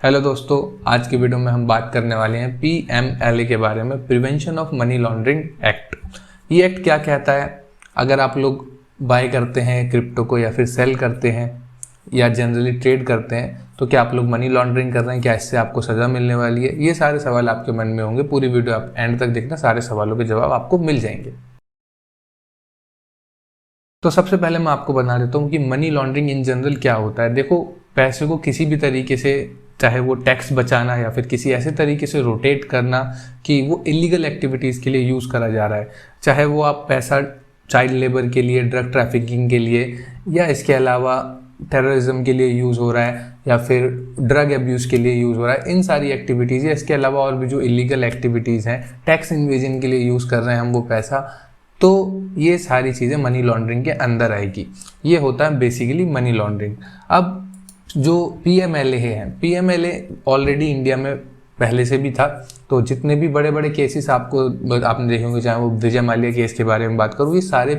Hello दोस्तों, आज की वीडियो में हम बात करने वाले हैं PMLA के बारे में, prevention of money laundering act. ये एक्ट क्या कहता है? अगर आप लोग बाय करते हैं क्रिप्टो को या फिर सेल करते हैं या जनरली ट्रेड करते हैं तो क्या आप लोग मनी लॉन्ड्रिंग कर रहे हैं? क्या इससे आपको सज़ा मिलने वाली है? ये सारे सवाल आपके मन में होंगे। पूरी वीडियो आप एंड तक देखना, सारे सवालों के जवाब आपको मिल जाएंगे। तो सबसे पहले मैं आपको बता देता हूँ कि मनी लॉन्ड्रिंग इन जनरल क्या होता है। देखो, पैसे को किसी भी तरीके से, चाहे वो टैक्स बचाना या फिर किसी ऐसे तरीके से रोटेट करना कि वो इलीगल एक्टिविटीज़ के लिए यूज़ करा जा रहा है, चाहे वो आप पैसा चाइल्ड लेबर के लिए, ड्रग ट्रैफिकिंग के लिए या इसके अलावा टेररिज्म के लिए यूज़ हो रहा है या फिर ड्रग अब्यूज़ के लिए यूज़ हो रहा है, इन सारी एक्टिविटीज़ या इसके अलावा और भी जो इलीगल एक्टिविटीज़ हैं, टैक्स इन्वेजन के लिए यूज़ कर रहे हैं हम वो पैसा, तो ये सारी चीज़ें मनी लॉन्ड्रिंग के अंदर आएगी। ये होता है बेसिकली मनी लॉन्ड्रिंग। अब जो PMLA है, PMLA ऑलरेडी इंडिया में पहले से भी था। तो जितने भी बड़े बड़े केसेस आपने देखे होंगे, चाहे वो विजय माल्या केस के बारे में बात करूँ, ये सारे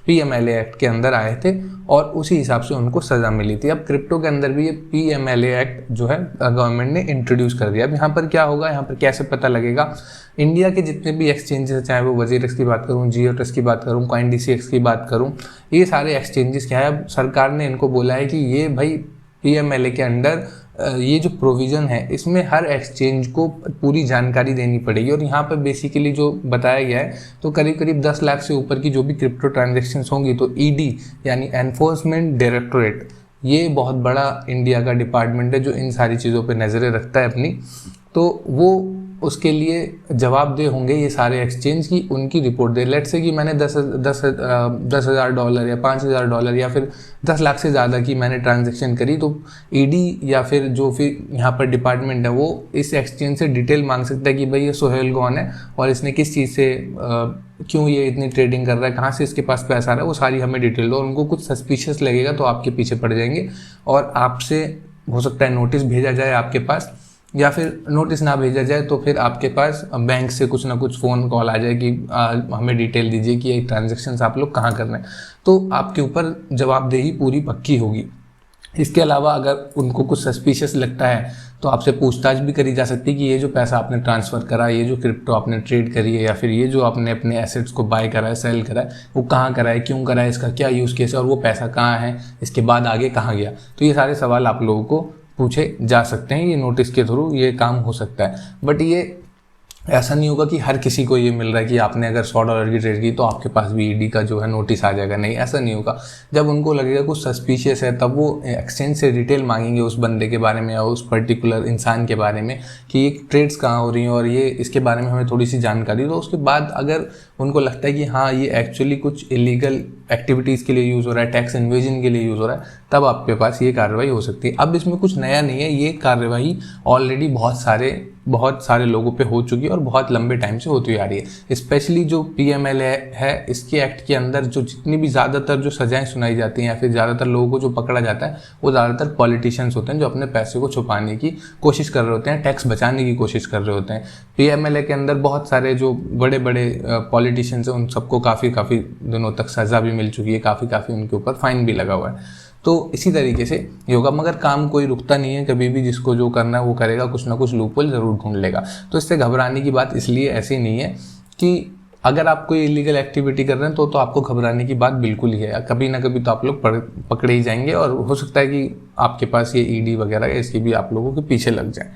PMLA एक्ट के अंदर आए थे और उसी हिसाब से उनको सज़ा मिली थी। अब क्रिप्टो के अंदर भी ये PMLA एक्ट जो है गवर्नमेंट ने इंट्रोड्यूस कर दिया। अब यहाँ पर क्या होगा, यहाँ पर कैसे पता लगेगा? इंडिया के जितने भी एक्सचेंजेस हैं, चाहे वो वजीरेक्स की बात करूँ, जियोटेक्स की बात करूँ, CoinDCX की बात करूँ, ये सारे एक्सचेंजेस क्या है, अब सरकार ने इनको बोला है कि ये भाई PMLA के अंडर ये जो प्रोविज़न है इसमें हर एक्सचेंज को पूरी जानकारी देनी पड़ेगी। और यहाँ पर बेसिकली जो बताया गया है, तो करीब करीब 10 लाख से ऊपर की जो भी क्रिप्टो ट्रांजेक्शन्स होंगी तो ED यानी एनफोर्समेंट डायरेक्टोरेट, ये बहुत बड़ा इंडिया का डिपार्टमेंट है जो इन सारी चीज़ों पर नज़रें रखता है अपनी। तो वो उसके लिए जवाबदेह होंगे ये सारे एक्सचेंज की उनकी रिपोर्ट दे। लेट्स से कि मैंने $10,000 या $5,000 या फिर 10 लाख से ज़्यादा की मैंने ट्रांजैक्शन करी, तो ED या फिर जो फिर यहाँ पर डिपार्टमेंट है वो इस एक्सचेंज से डिटेल मांग सकता है कि भाई ये सोहेल कौन है और इसने किस चीज़ से क्यों ये इतनी ट्रेडिंग कर रहा है, कहाँ से इसके पास पैसा आ रहा है, वो सारी हमें डिटेल दो। उनको कुछ सस्पिशियस लगेगा तो आपके पीछे पड़ जाएंगे और आपसे हो सकता है नोटिस भेजा जाए आपके पास, या फिर नोटिस ना भेजा जाए तो फिर आपके पास बैंक से कुछ ना कुछ फ़ोन कॉल आ जाए कि हमें डिटेल दीजिए कि ये ट्रांजैक्शंस आप लोग कहाँ कर रहे हैं। तो आपके ऊपर जवाबदेही पूरी पक्की होगी। इसके अलावा अगर उनको कुछ सस्पिशियस लगता है तो आपसे पूछताछ भी करी जा सकती है कि ये जो पैसा आपने ट्रांसफ़र करा, ये जो क्रिप्टो आपने ट्रेड करी है या फिर ये जो आपने अपने एसेट्स को बाय करा है, सेल करा है, वो कहाँ करा है, क्यों करा है, इसका क्या यूज़ केस है और वो पैसा कहाँ है, इसके बाद आगे कहाँ गया। तो ये सारे सवाल आप लोगों को पूछे जा सकते हैं। ये नोटिस के थ्रू ये काम हो सकता है, बट ये ऐसा नहीं होगा कि हर किसी को ये मिल रहा है कि आपने अगर $100 की ट्रेड की तो आपके पास भी ED का जो है नोटिस आ जाएगा। नहीं, ऐसा नहीं होगा। जब उनको लगेगा कुछ सस्पिशियस है तब वो एक्सचेंज से डिटेल मांगेंगे उस बंदे के बारे में या उस पर्टिकुलर इंसान के बारे में कि ये ट्रेड्स कहाँ हो रही हैं और ये इसके बारे में हमें थोड़ी सी जानकारी दो। उसके बाद अगर उनको लगता है कि हाँ ये एक्चुअली कुछ इलीगल एक्टिविटीज़ के लिए यूज़ हो रहा है, टैक्स इन्वेजन के लिए यूज़ हो रहा है, तब आपके पास ये कार्रवाई हो सकती है। अब इसमें कुछ नया नहीं है, ये कार्रवाई ऑलरेडी बहुत सारे लोगों पे हो चुकी है और बहुत लंबे टाइम से होती आ रही है। स्पेशली जो PMLA है, इसके एक्ट के अंदर जो जितनी भी ज़्यादातर जो सजाएं सुनाई जाती हैं या फिर ज़्यादातर लोगों को जो पकड़ा जाता है वो ज़्यादातर पॉलिटिशियंस होते हैं जो अपने पैसे को छुपाने की कोशिश कर रहे होते हैं, टैक्स बचाने की कोशिश कर रहे होते हैं। PMLA के अंदर बहुत सारे जो बड़े बड़े पॉलिटिशियंस हैं उन सबको काफ़ी दिनों तक सज़ा भी मिल चुकी है, काफ़ी उनके ऊपर फाइन भी लगा हुआ है। तो इसी तरीके से ये होगा, मगर काम कोई रुकता नहीं है, कभी भी जिसको जो करना है वो करेगा, कुछ ना कुछ लूपहोल ज़रूर ढूंढ लेगा। तो इससे घबराने की बात इसलिए ऐसी नहीं है कि अगर आप कोई इलीगल एक्टिविटी कर रहे हैं तो आपको घबराने की बात बिल्कुल ही है। कभी ना कभी तो आप लोग पकड़े ही जाएंगे और हो सकता है कि आपके पास ये ED वगैरह इसकी भी आप लोगों के पीछे लग जाए।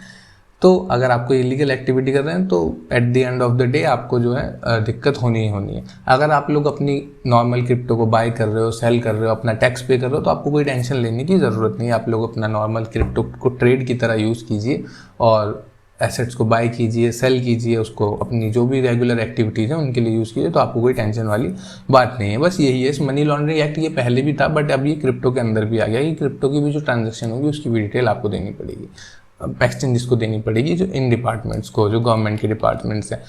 तो अगर आप कोई इलीगल एक्टिविटी कर रहे हैं तो at the end of the day आपको जो है दिक्कत होनी ही होनी है। अगर आप लोग अपनी नॉर्मल क्रिप्टो को बाय कर रहे हो, सेल कर रहे हो, अपना टैक्स पे कर रहे हो, तो आपको कोई टेंशन लेने की ज़रूरत नहीं है। आप लोग अपना नॉर्मल क्रिप्टो को ट्रेड की तरह यूज़ कीजिए और एसेट्स को बाय कीजिए, सेल कीजिए, उसको अपनी जो भी रेगुलर एक्टिविटीज़ हैं उनके लिए यूज़ कीजिए, तो आपको कोई टेंशन वाली बात नहीं है। बस यही है, इस मनी लॉन्ड्रिंग एक्ट ये पहले भी था बट अब ये क्रिप्टो के अंदर भी आ गया कि क्रिप्टो की भी जो ट्रांजेक्शन होगी उसकी भी डिटेल आपको देनी पड़ेगी, एक्सचेंजेस को देनी पड़ेगी, जो इन डिपार्टमेंट्स को, जो गवर्नमेंट के डिपार्टमेंट्स हैं।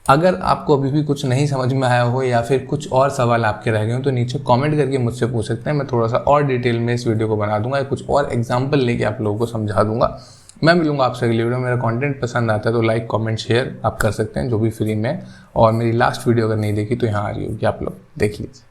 अगर आपको अभी भी कुछ नहीं समझ में आया हो या फिर कुछ और सवाल आपके रह गए हो तो नीचे कमेंट करके मुझसे पूछ सकते हैं। मैं थोड़ा सा और डिटेल में इस वीडियो को बना दूंगा, कुछ और एग्जांपल लेके आप लोगों को समझा दूंगा। मैं मिलूंगा आपसे अगली वीडियो। मेरा कंटेंट पसंद आता है तो लाइक, कमेंट, शेयर आप कर सकते हैं जो भी फ्री में। और मेरी लास्ट वीडियो अगर नहीं देखी तो यहाँ आ रही होगी, आप लोग देख लीजिए।